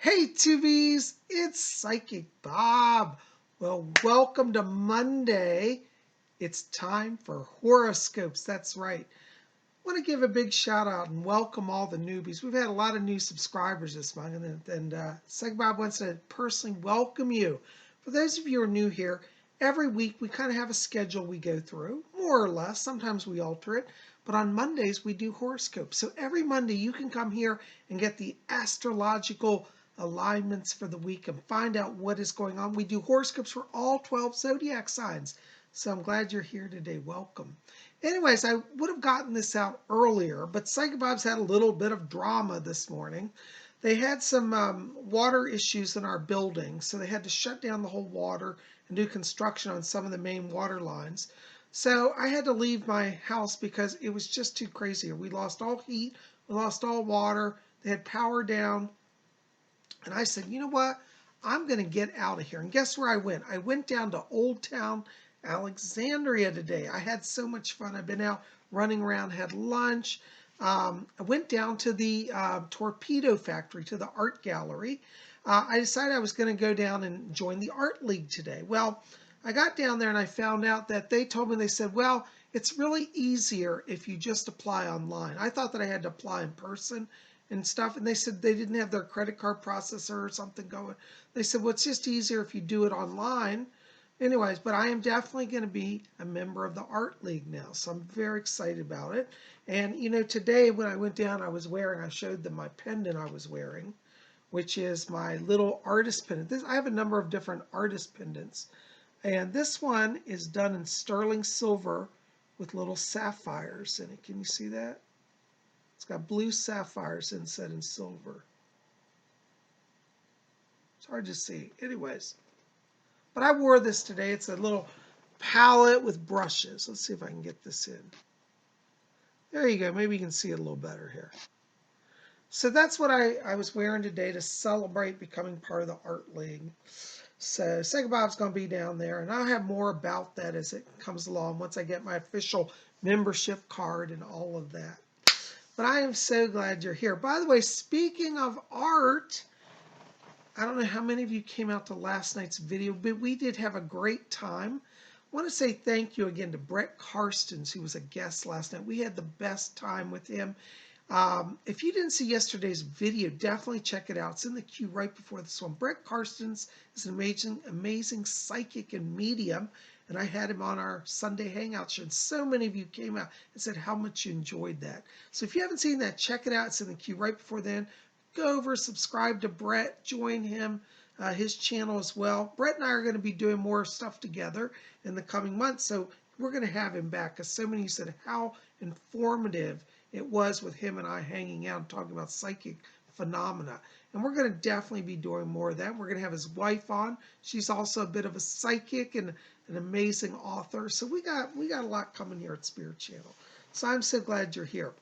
Hey Tubies, it's Psychic Bob. Well, welcome to Monday. It's time for horoscopes. That's right. I want to give a big shout out and welcome all the newbies. We've had a lot of new subscribers this month, and Psychic Bob wants to personally welcome you. For those of you who are new here, every week we kind of have a schedule we go through, more or less. Sometimes we alter it. But on Mondays, we do horoscopes. So every Monday, you can come here and get the astrological alignments for the week and find out what is going on. We do horoscopes for all 12 zodiac signs. So I'm glad you're here today. Welcome. Anyways, I would have gotten this out earlier, but Psychic Bob's had a little bit of drama this morning. They had some water issues in our building, so they had to shut down the whole water and do construction on some of the main water lines. So I had to leave my house because it was just too crazy. We lost all heat, we lost all water, they had power down. And I said, you know what? I'm going to get out of here. And guess where I went? I went down to Old Town Alexandria today. I had so much fun. I've been out running around, had lunch. I went down to the Torpedo Factory, to the art gallery. I decided I was going to go down and join the art league today. Well, I got down there and I found out that they told me, they said, well, it's really easier if you just apply online. I thought that I had to apply in person and stuff, and they said they didn't have their credit card processor or something going. They said, well, it's just easier if you do it online. Anyways, but I am definitely going to be a member of the art league now, so I'm very excited about it. And you know, today when I went down, I showed them my pendant I was wearing, which is my little artist pendant. I have a number of different artist pendants, and this one is done in sterling silver with little sapphires in it. Can you see that? It's got blue sapphires inset in silver. It's hard to see. Anyways, but I wore this today. It's a little palette with brushes. Let's see if I can get this in. There you go. Maybe you can see it a little better here. So that's what I was wearing today to celebrate becoming part of the art league. So Psychic Bob's going to be down there, and I'll have more about that as it comes along once I get my official membership card and all of that. But I am so glad you're here. By the way, speaking of art, I don't know how many of you came out to last night's video, but we did have a great time. I want to say thank you again to Brett Karstens, who was a guest last night. We had the best time with him. If you didn't see yesterday's video, definitely check it out. It's in the queue right before this one. Brett Karstens is an amazing psychic and medium, and I had him on our Sunday Hangout show. And so many of you came out and said how much you enjoyed that. So if you haven't seen that, check it out. It's in the queue right before then. Go over, subscribe to Brett, join him, his channel as well. Brett and I are going to be doing more stuff together in the coming months, so we're going to have him back, because so many said how informative it was with him and I hanging out and talking about psychic phenomena. And we're going to definitely be doing more of that. We're going to have his wife on. She's also a bit of a psychic and an amazing author. So we got a lot coming here at Spirit Channel. So I'm so glad you're here.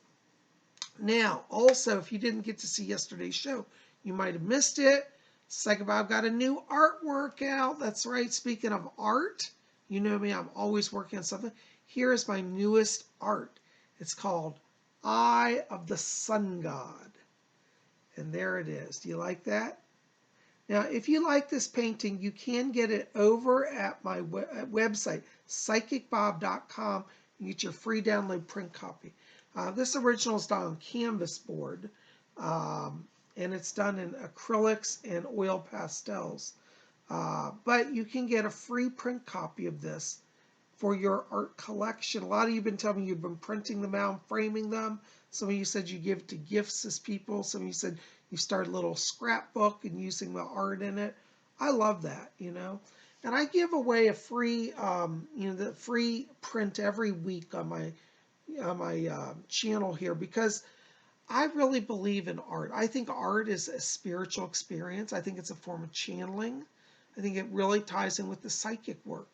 Now, also, if you didn't get to see yesterday's show, you might have missed it. Psychic Bob got a new artwork out. That's right. Speaking of art, you know me, I'm always working on something. Here is my newest art. It's called Eye of the Sun God. And there it is. Do you like that? Now, if you like this painting, you can get it over at my website, PsychicBob.com. You get your free download print copy. This original is done on canvas board, and it's done in acrylics and oil pastels. But you can get a free print copy of this for your art collection. A lot of you have been telling me you've been printing them out, framing them. Some of you said you give to gifts as people. Some of you said you started a little scrapbook and using the art in it. I love that, you know. And I give away a free, the free print every week on my channel here, because I really believe in art. I think art is a spiritual experience. I think it's a form of channeling. I think it really ties in with the psychic work.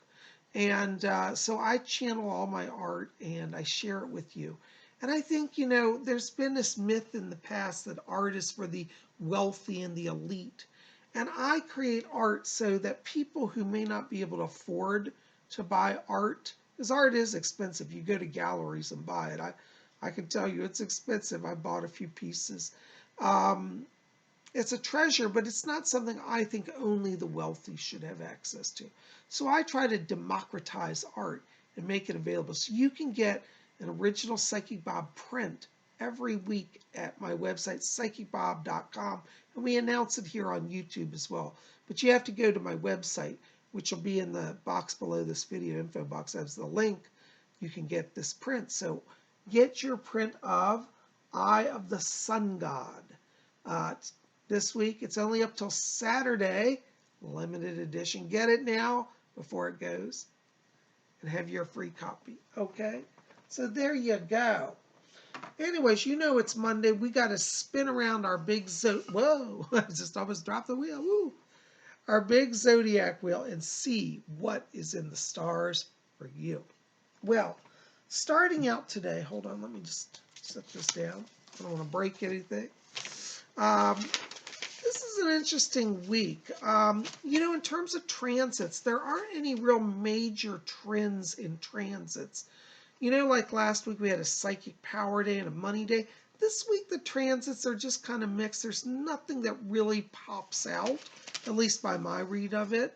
And so I channel all my art and I share it with you. And I think, you know, there's been this myth in the past that art is for the wealthy and the elite. And I create art so that people who may not be able to afford to buy art, because art is expensive. You go to galleries and buy it. I can tell you it's expensive. I bought a few pieces. It's a treasure, but it's not something I think only the wealthy should have access to. So I try to democratize art and make it available. So you can get an original Psychic Bob print every week at my website, PsychicBob.com. And we announce it here on YouTube as well. But you have to go to my website, which will be in the box below this video, info box has the link. You can get this print. So get your print of Eye of the Sun God. This week, it's only up till Saturday, limited edition. Get it now before it goes and have your free copy. Okay? So there you go. Anyways, you know it's Monday. We got to spin around our big whoa, I just almost dropped the wheel. Woo. Our big zodiac wheel and see what is in the stars for you. Well, starting out today, hold on, let me just set this down. I don't want to break anything. This is an interesting week. You know, in terms of transits, there aren't any real major trends in transits. You know, like last week we had a psychic power day and a money day. This week the transits are just kind of mixed. There's nothing that really pops out, at least by my read of it.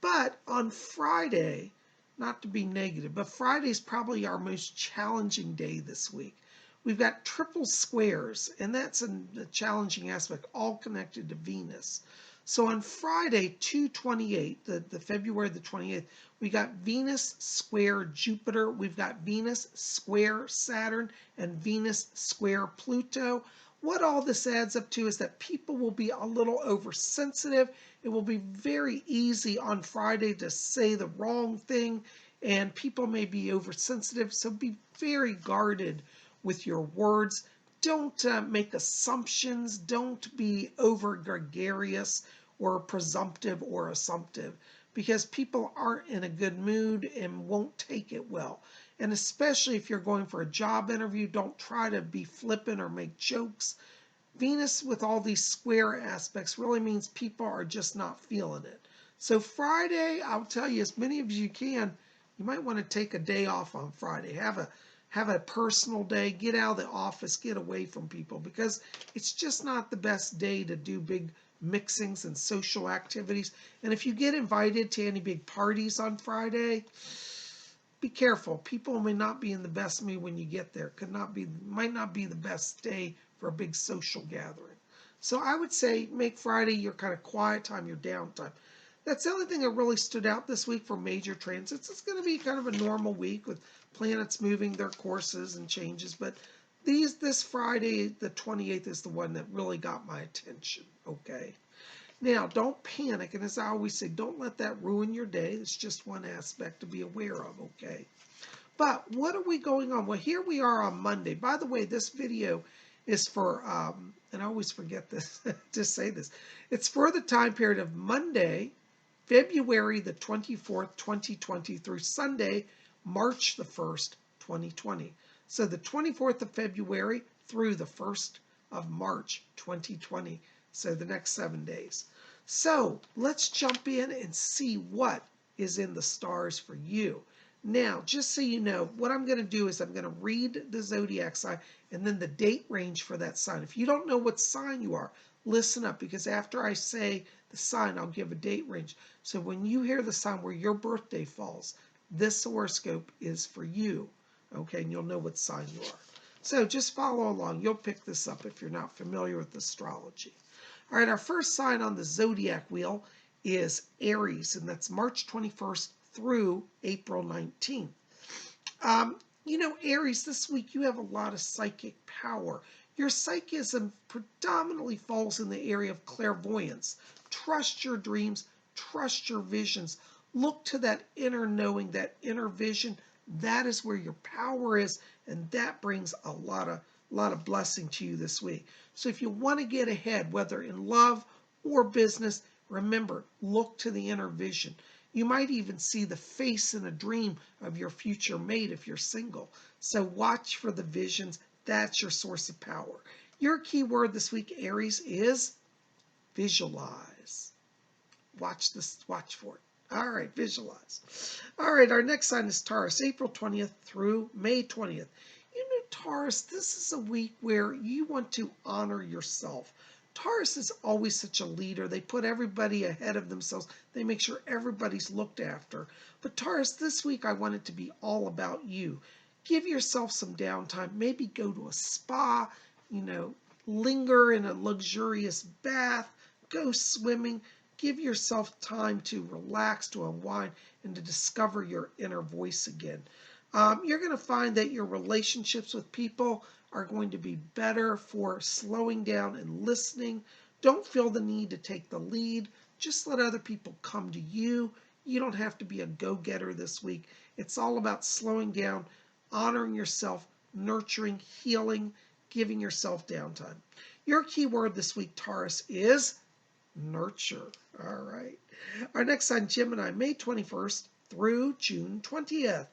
But on Friday, not to be negative, but Friday's probably our most challenging day this week. We've got triple squares, and that's a challenging aspect, all connected to Venus. So on Friday, 2/28, the February the 28th, we got Venus square Jupiter, we've got Venus square Saturn, and Venus square Pluto. What all this adds up to is that people will be a little oversensitive. It will be very easy on Friday to say the wrong thing, and people may be oversensitive, so be very guarded with your words. Don't make assumptions. Don't be over gregarious or presumptive or assumptive, because people aren't in a good mood and won't take it well. And especially if you're going for a job interview, don't try to be flippant or make jokes. Venus with all these square aspects really means people are just not feeling it. So Friday, I'll tell you, as many of you can, you might want to take a day off on Friday. Have a personal day. Get out of the office. Get away from people, because it's just not the best day to do big mixings and social activities. And if you get invited to any big parties on Friday, be careful. People may not be in the best mood when you get there. Might not be the best day for a big social gathering. So I would say make Friday your kind of quiet time, your downtime. That's the only thing that really stood out this week for major transits. It's going to be kind of a normal week with planets moving their courses and changes. But this Friday, the 28th, is the one that really got my attention. Okay. Now, don't panic. And as I always say, don't let that ruin your day. It's just one aspect to be aware of. Okay. But what are we going on? Well, here we are on Monday. By the way, this video is for, and I always forget this, just say this. It's for the time period of Monday, February the 24th, 2020 through Sunday, March the 1st, 2020. So the 24th of February through the 1st of March, 2020. So the next 7 days. So let's jump in and see what is in the stars for you. Now, just so you know, what I'm going to do is I'm going to read the zodiac sign and then the date range for that sign. If you don't know what sign you are, listen up, because after I say the sign, I'll give a date range. So when you hear the sign where your birthday falls, this horoscope is for you, okay? And you'll know what sign you are. So just follow along. You'll pick this up if you're not familiar with astrology. All right, our first sign on the zodiac wheel is Aries, and that's March 21st through April 19th. You know, Aries, this week you have a lot of psychic power. Your psychism predominantly falls in the area of clairvoyance. Trust your dreams, trust your visions. Look to that inner knowing, that inner vision. That is where your power is, and that brings a lot of blessing to you this week. So if you want to get ahead, whether in love or business, remember, look to the inner vision. You might even see the face in a dream of your future mate if you're single. So watch for the visions. That's your source of power. Your key word this week, Aries, is visualize. Watch for it. All right, visualize. All right, our next sign is Taurus, April 20th through May 20th. You know, Taurus, this is a week where you want to honor yourself. Taurus is always such a leader. They put everybody ahead of themselves. They make sure everybody's looked after. But Taurus, this week I want it to be all about you. Give yourself some downtime. Maybe go to a spa, linger in a luxurious bath, go swimming. Give yourself time to relax, to unwind, and to discover your inner voice again. You're going to find that your relationships with people are going to be better for slowing down and listening. Don't feel the need to take the lead. Just let other people come to you. You don't have to be a go-getter this week. It's all about slowing down, honoring yourself, nurturing, healing, giving yourself downtime. Your key word this week, Taurus, is nurture. All right. Our next sign, Gemini, May 21st through June 20th.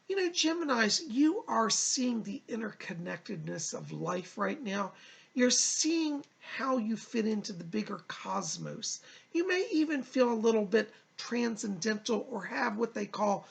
Geminis, you are seeing the interconnectedness of life right now. You're seeing how you fit into the bigger cosmos. You may even feel a little bit transcendental or have what they call,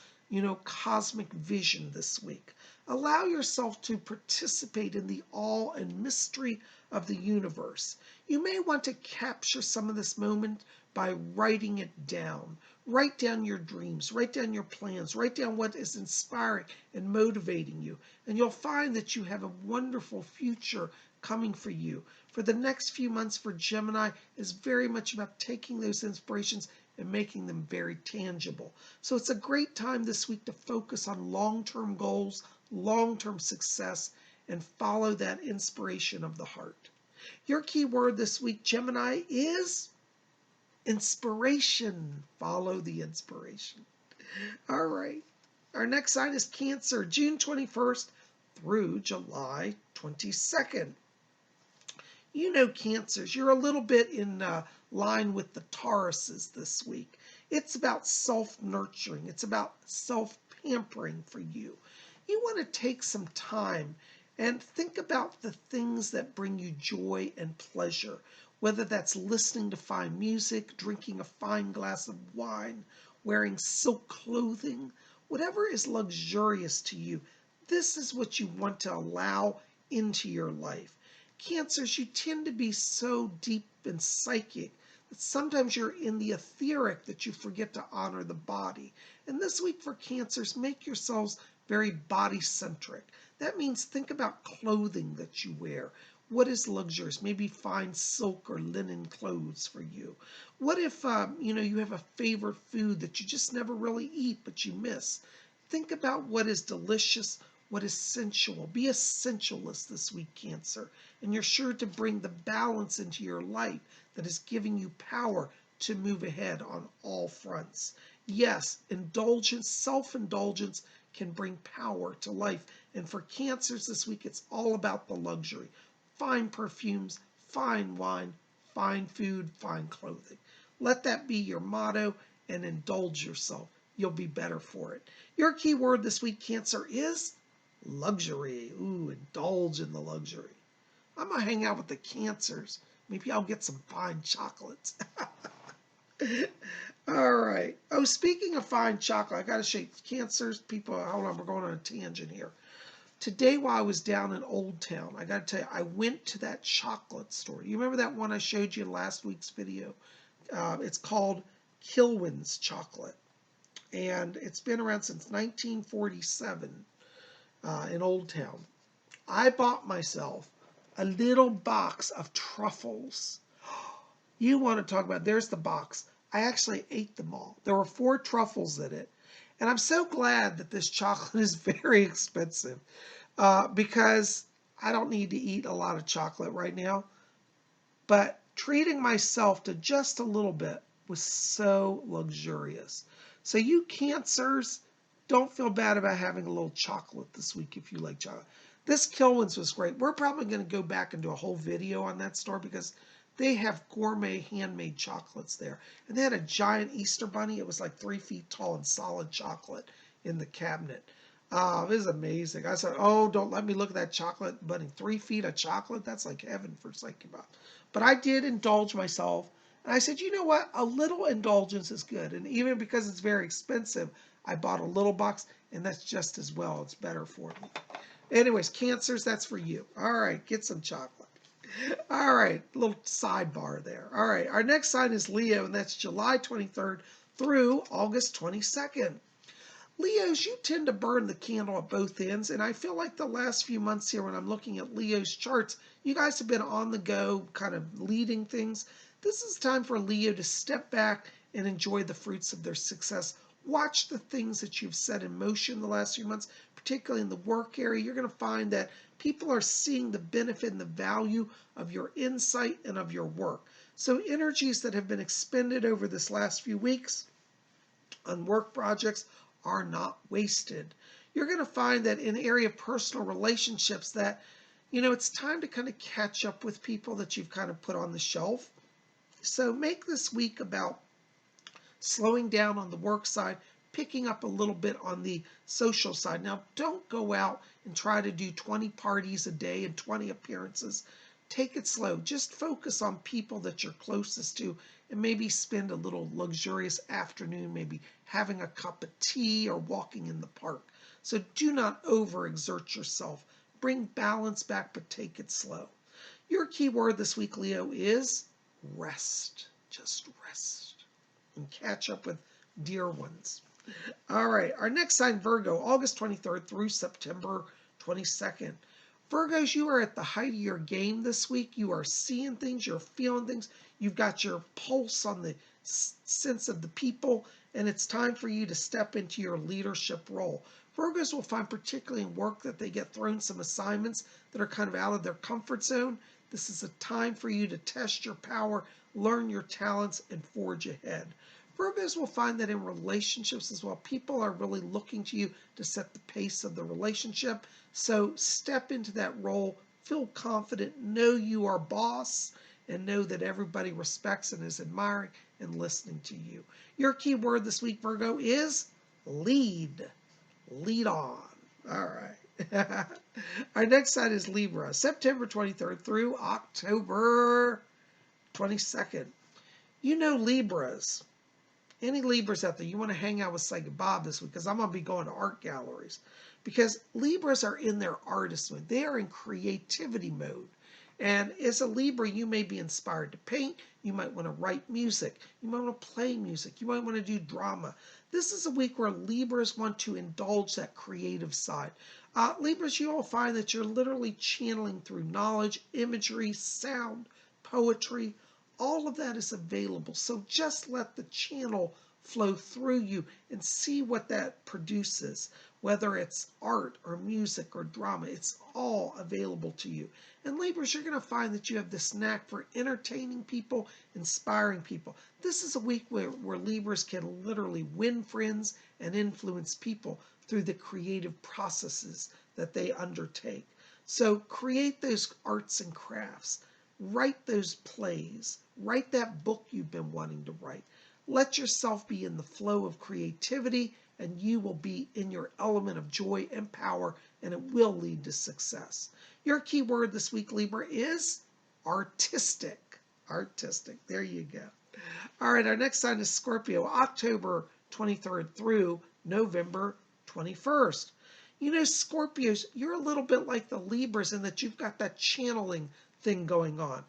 cosmic vision this week. Allow yourself to participate in the awe and mystery of the universe. You may want to capture some of this moment by writing it down. Write down your dreams, write down your plans, write down what is inspiring and motivating you. And you'll find that you have a wonderful future coming for you. For the next few months for Gemini is very much about taking those inspirations and making them very tangible. So it's a great time this week to focus on long-term goals, long-term success, and follow that inspiration of the heart. Your key word this week, Gemini, is inspiration. Follow the inspiration. All right. Our next sign is Cancer, June 21st through July 22nd. Cancers, you're a little bit in line with the Tauruses this week. It's about self-nurturing. It's about self-pampering for you. You want to take some time and think about the things that bring you joy and pleasure, whether that's listening to fine music, drinking a fine glass of wine, wearing silk clothing, whatever is luxurious to you. This is what you want to allow into your life. Cancers, you tend to be so deep and psychic that sometimes you're in the etheric that you forget to honor the body. And this week for Cancers, make yourselves very body-centric. That means think about clothing that you wear. What is luxurious? Maybe fine silk or linen clothes for you. What if, you have a favorite food that you just never really eat but you miss? Think about what is delicious, what is sensual. Be a sensualist this week, Cancer, and you're sure to bring the balance into your life that is giving you power to move ahead on all fronts. Yes, indulgence, self-indulgence can bring power to life. And for Cancers this week, it's all about the luxury. Fine perfumes, fine wine, fine food, fine clothing. Let that be your motto and indulge yourself. You'll be better for it. Your key word this week, Cancer, is luxury. Ooh, indulge in the luxury. I'm going to hang out with the Cancers. Maybe I'll get some fine chocolates. All right. Oh, speaking of fine chocolate, I got to show you, Cancers, people, hold on, we're going on a tangent here. Today while I was down in Old Town, I got to tell you, I went to that chocolate store. You remember that one I showed you in last week's video? It's called Kilwin's Chocolate. And it's been around since 1947 in Old Town. I bought myself a little box of truffles. You want to talk about, there's the box. I actually ate them all. There were 4 truffles in it. And I'm so glad that this chocolate is very expensive because I don't need to eat a lot of chocolate right now. But treating myself to just a little bit was so luxurious. So you Cancers, don't feel bad about having a little chocolate this week if you like chocolate. This Kilwin's was great. We're probably going to go back and do a whole video on that store because they have gourmet handmade chocolates there. And they had a giant Easter bunny. It was like 3 feet tall and solid chocolate in the cabinet. It was amazing. I said, oh, don't let me look at that chocolate bunny. 3 feet of chocolate? That's like heaven for PsychicBob. But I did indulge myself. And I said, you know what? A little indulgence is good. And even because it's very expensive, I bought a little box. And that's just as well. It's better for me. Anyways, Cancers, that's for you. All right, get some chocolate. All right, little sidebar there. All right, our next sign is Leo, and that's July 23rd through August 22nd. Leos, you tend to burn the candle at both ends, and I feel like the last few months here when I'm looking at Leo's charts, you guys have been on the go, kind of leading things. This is time for Leo to step back and enjoy the fruits of their success. Watch the things that you've set in motion the last few months, particularly in the work area. You're going to find that people are seeing the benefit and the value of your insight and of your work. So energies that have been expended over this last few weeks on work projects are not wasted. You're going to find that in area of personal relationships that, it's time to kind of catch up with people that you've kind of put on the shelf. So make this week about slowing down on the work side, picking up a little bit on the social side. Now, don't go out and try to do 20 parties a day and 20 appearances. Take it slow. Just focus on people that you're closest to and maybe spend a little luxurious afternoon, maybe having a cup of tea or walking in the park. So do not overexert yourself. Bring balance back, but take it slow. Your key word this week, Leo, is rest. Just rest and catch up with dear ones. All right, our next sign, Virgo, August 23rd through September 22nd. Virgos, you are at the height of your game this week. You are seeing things, you're feeling things. You've got your pulse on the sense of the people, and it's time for you to step into your leadership role. Virgos will find, particularly in work, that they get thrown some assignments that are kind of out of their comfort zone. This is a time for you to test your power, learn your talents, and forge ahead. Virgos will find that in relationships as well, people are really looking to you to set the pace of the relationship. So step into that role, feel confident, know you are boss, and know that everybody respects and is admiring and listening to you. Your key word this week, Virgo, is lead. Lead on. All right. Our next sign is Libra, September 23rd through October 22nd. You know Libras. Any Libras out there, you want to hang out with Psychic Bob this week because I'm going to be going to art galleries. Because Libras are in their artist mode. They are in creativity mode. And as a Libra, you may be inspired to paint. You might want to write music. You might want to play music. You might want to do drama. This is a week where Libras want to indulge that creative side. Libras, you will find that you're literally channeling through knowledge, imagery, sound, poetry. All of that is available. So just let the channel flow through you and see what that produces. Whether it's art or music or drama, it's all available to you. And Libras, you're going to find that you have this knack for entertaining people, inspiring people. This is a week where Libras can literally win friends and influence people through the creative processes that they undertake. So create those arts and crafts. Write those plays. Write that book you've been wanting to write. Let yourself be in the flow of creativity, and you will be in your element of joy and power, and it will lead to success. Your key word this week, Libra, is artistic. Artistic. There you go. All right, our next sign is Scorpio, October 23rd through November 21st. You know, Scorpios, you're a little bit like the Libras in that you've got that channeling thing going on.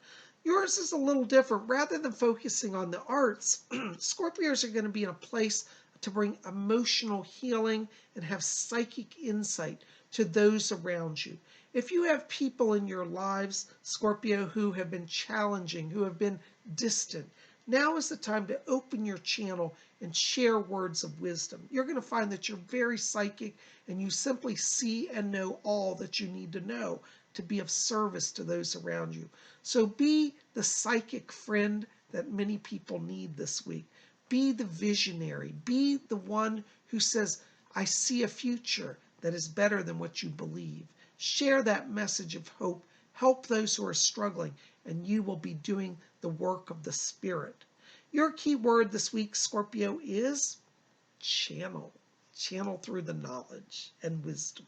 Yours is a little different. Rather than focusing on the arts, Scorpios are going to be in a place to bring emotional healing and have psychic insight to those around you. If you have people in your lives, Scorpio, who have been challenging, who have been distant, now is the time to open your channel and share words of wisdom. You're going to find that you're very psychic and you simply see and know all that you need to know to be of service to those around you. So be the psychic friend that many people need this week. Be the visionary. Be the one who says, I see a future that is better than what you believe. Share that message of hope. Help those who are struggling, and you will be doing the work of the Spirit. Your key word this week, Scorpio, is channel. Channel through the knowledge and wisdom.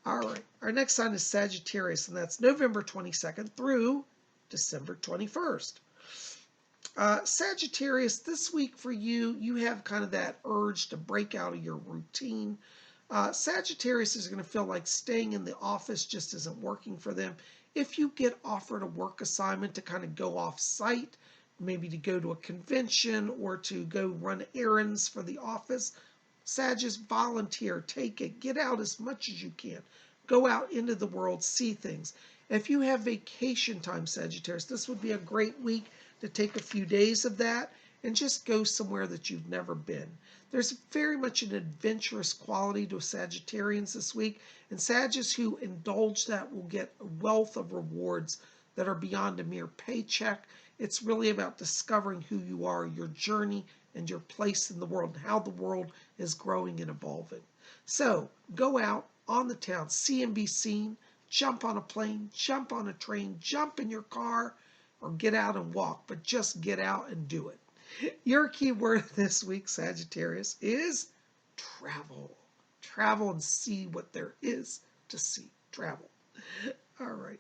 All right, our next sign is Sagittarius, and that's November 22nd through December 21st. Sagittarius, this week for you, you have kind of that urge to break out of your routine. Sagittarius is going to feel like staying in the office just isn't working for them. If you get offered a work assignment to kind of go off site, maybe to go to a convention or to go run errands for the office, Sagittarius, volunteer, take it, get out as much as you can. Go out into the world, see things. If you have vacation time, Sagittarius, this would be a great week to take a few days of that and just go somewhere that you've never been. There's very much an adventurous quality to Sagittarians this week, and Sagittarians who indulge that will get a wealth of rewards that are beyond a mere paycheck. It's really about discovering who you are, your journey, and your place in the world, and how the world is growing and evolving. So go out on the town, see and be seen, jump on a plane, jump on a train, jump in your car, or get out and walk, but just get out and do it. Your key word this week, Sagittarius, is travel. Travel and see what there is to see. Travel. All right.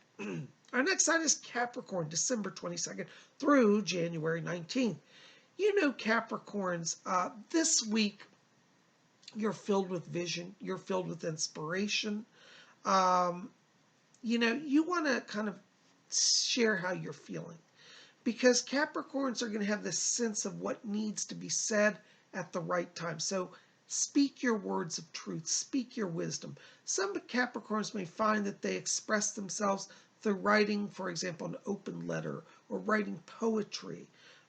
Our next sign is Capricorn, December 22nd through January 19th. You know, Capricorns, this week you're filled with vision. You're filled with inspiration. You want to kind of share how you're feeling, because Capricorns are going to have this sense of what needs to be said at the right time. So speak your words of truth, speak your wisdom. Some Capricorns may find that they express themselves through writing, for example, an open letter or writing poetry.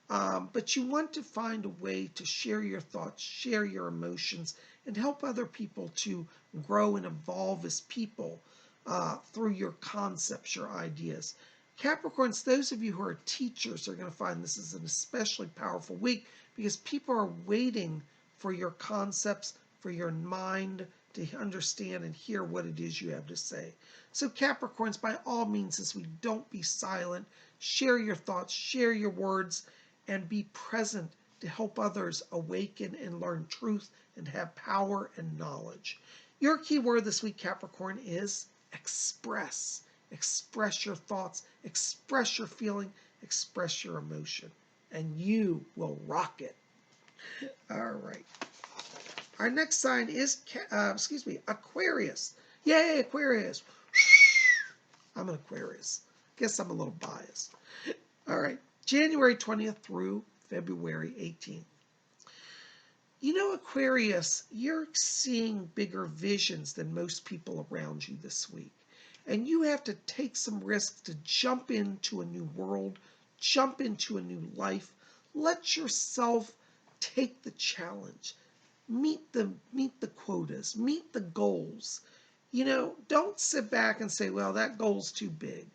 But you want to find a way to share your thoughts, share your emotions, and help other people to grow and evolve as people through your concepts, your ideas. Capricorns, those of you who are teachers are going to find this is an especially powerful week, because people are waiting for your concepts, for your mind to understand and hear what it is you have to say. So Capricorns, by all means, this week, don't be silent. Share your thoughts, share your words, and be present to help others awaken and learn truth and have power and knowledge. Your key word this week, Capricorn, is express. Express your thoughts, express your feeling, express your emotion, and you will rock it. All right. Our next sign is, Aquarius. Yay, Aquarius. I'm an Aquarius. Guess I'm a little biased. All right. January 20th through February 18th. You know, Aquarius, you're seeing bigger visions than most people around you this week. And you have to take some risks to jump into a new world, jump into a new life. Let yourself take the challenge. Meet the quotas, meet the goals. You know, don't sit back and say, well, that goal's too big.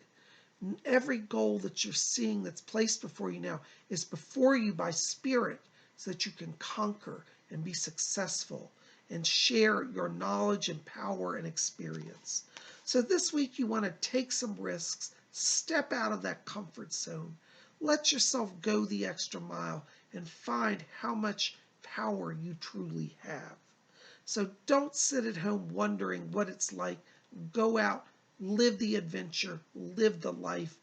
Every goal that you're seeing that's placed before you now is before you by spirit, so that you can conquer and be successful and share your knowledge and power and experience. So this week you want to take some risks, step out of that comfort zone, let yourself go the extra mile, and find how much power you truly have. So don't sit at home wondering what it's like. Go out, live the adventure, live the life,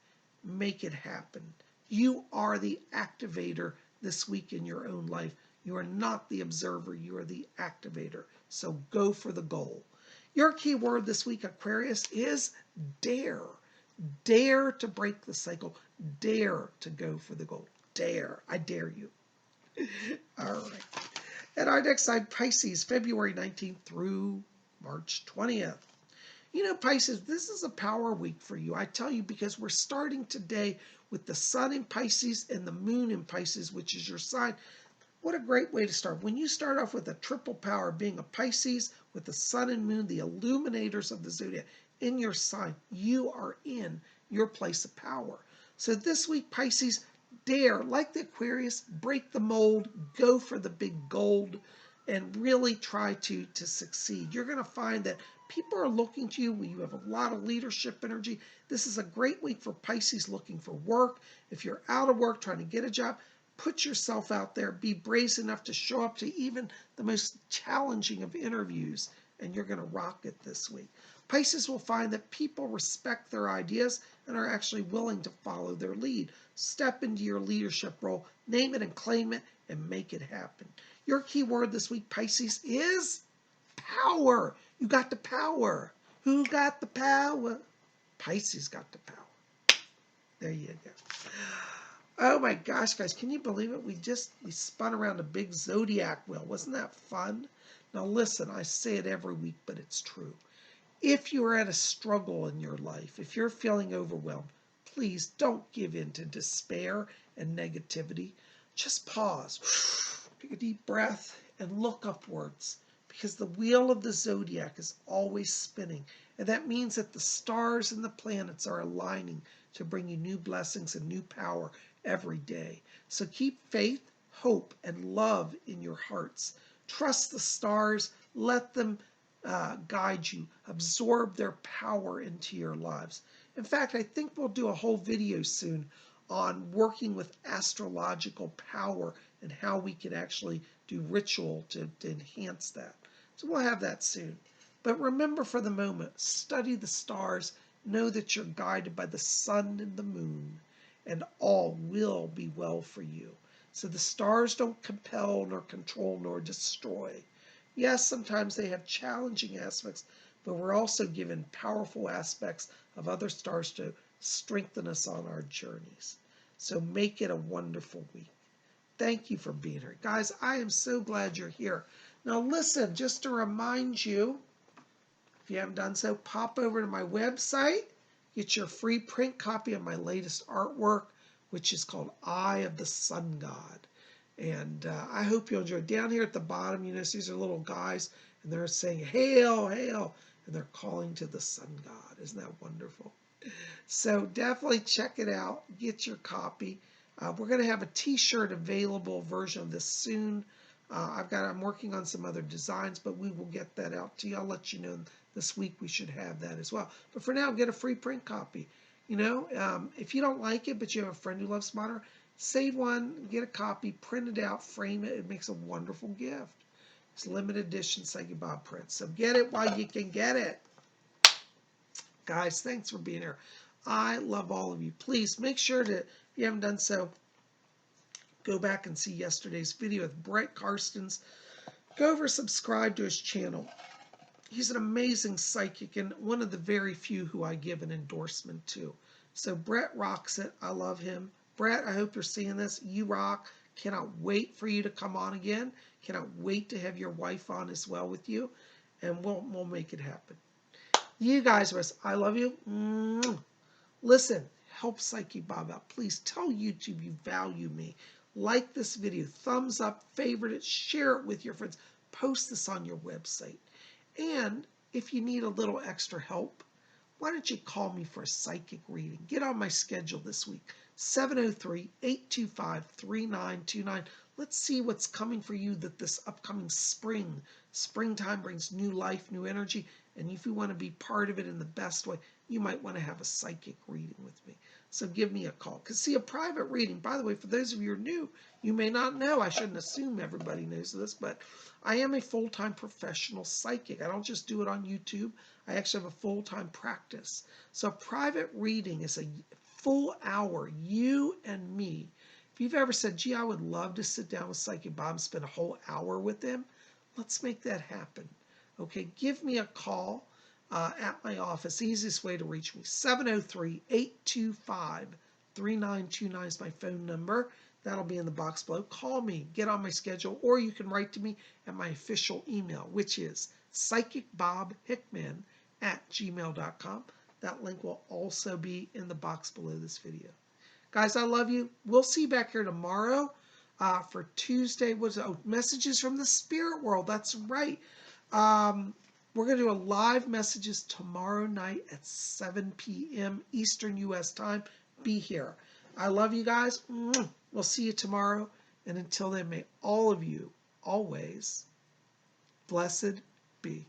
make it happen. You are the activator this week in your own life. You are not the observer, you are the activator. So go for the goal. Your key word this week, Aquarius, is dare. Dare to break the cycle. Dare to go for the goal. Dare. I dare you. All right. And our next sign, Pisces, February 19th through March 20th. You know, Pisces, this is a power week for you. I tell you, because we're starting today with the sun in Pisces and the moon in Pisces, which is your sign. What a great way to start. When you start off with a triple power, being a Pisces with the sun and moon, the illuminators of the zodiac in your sign, you are in your place of power. So this week, Pisces, dare, like the Aquarius, break the mold, go for the big gold, and really try to succeed. You're going to find that people are looking to you. You have a lot of leadership energy. This is a great week for Pisces looking for work. If you're out of work, trying to get a job, put yourself out there. Be brazen enough to show up to even the most challenging of interviews, and you're going to rock it this week. Pisces will find that people respect their ideas and are actually willing to follow their lead. Step into your leadership role, name it and claim it, and make it happen. Your key word this week, Pisces, is power. You got the power. Who got the power? Pisces got the power. There you go. Oh my gosh, guys, can you believe it? We spun around a big zodiac wheel. Wasn't that fun? Now listen, I say it every week, but it's true. If you're at a struggle in your life, if you're feeling overwhelmed, please don't give in to despair and negativity. Just pause, take a deep breath, and look upwards, because the wheel of the zodiac is always spinning, and that means that the stars and the planets are aligning to bring you new blessings and new power every day. So keep faith, hope, and love in your hearts. Trust the stars. Let them guide you. Absorb their power into your lives. In fact, I think we'll do a whole video soon on working with astrological power and how we can actually do ritual to enhance that. So we'll have that soon. But remember, for the moment, study the stars. Know that you're guided by the sun and the moon, and all will be well for you. So the stars don't compel, nor control, nor destroy. Yes, sometimes they have challenging aspects, but we're also given powerful aspects of other stars to strengthen us on our journeys. So make it a wonderful week. Thank you for being here. Guys, I am so glad you're here. Now listen, just to remind you, if you haven't done so, pop over to my website, get your free print copy of my latest artwork, which is called Eye of the Sun God. And I hope you'll enjoy it. Down here at the bottom, you notice these are little guys, and they're saying, hail, hail, and they're calling to the sun god. Isn't that wonderful? So definitely check it out. Get your copy. We're going to have a t-shirt available version of this soon. I'm working on some other designs, but we will get that out to you. I'll let you know this week we should have that as well. But for now, get a free print copy. You know, if you don't like it, but you have a friend who loves modern, save one, get a copy, print it out, frame it. It makes a wonderful gift. It's limited edition Psychic Bob print. So get it while you can get it. Guys, thanks for being here. I love all of you. Please make sure to, if you haven't done so, go back and see yesterday's video with Brett Karstens. Go over, subscribe to his channel. He's an amazing psychic and one of the very few who I give an endorsement to. So Brett rocks it. I love him. Brett, I hope you're seeing this. You rock. Cannot wait for you to come on again. Cannot wait to have your wife on as well with you. And we'll make it happen. You guys, I love you. Listen, help Psychic Bob out. Please tell YouTube you value me. Like this video. Thumbs up. Favorite it. Share it with your friends. Post this on your website. And if you need a little extra help, why don't you call me for a psychic reading? Get on my schedule this week. 703-825-3929. Let's see what's coming for you this upcoming spring. Springtime brings new life, new energy. And if you want to be part of it in the best way, you might want to have a psychic reading with me. So give me a call. Because see, a private reading, by the way, for those of you who are new, you may not know. I shouldn't assume everybody knows this, but I am a full-time professional psychic. I don't just do it on YouTube. I actually have a full-time practice. So a private reading is a full hour, you and me. If you've ever said, gee, I would love to sit down with Psychic Bob and spend a whole hour with him, let's make that happen. Okay, give me a call at my office. Easiest way to reach me, 703-825-3929 is my phone number. That'll be in the box below. Call me, get on my schedule, or you can write to me at my official email, which is PsychicBobHickman@gmail.com. That link will also be in the box below this video. Guys, I love you. We'll see you back here tomorrow for Tuesday. Messages from the spirit world. That's right. We're going to do a live messages tomorrow night at 7 p.m. Eastern U.S. time. Be here. I love you guys. We'll see you tomorrow. And until then, may all of you always blessed be.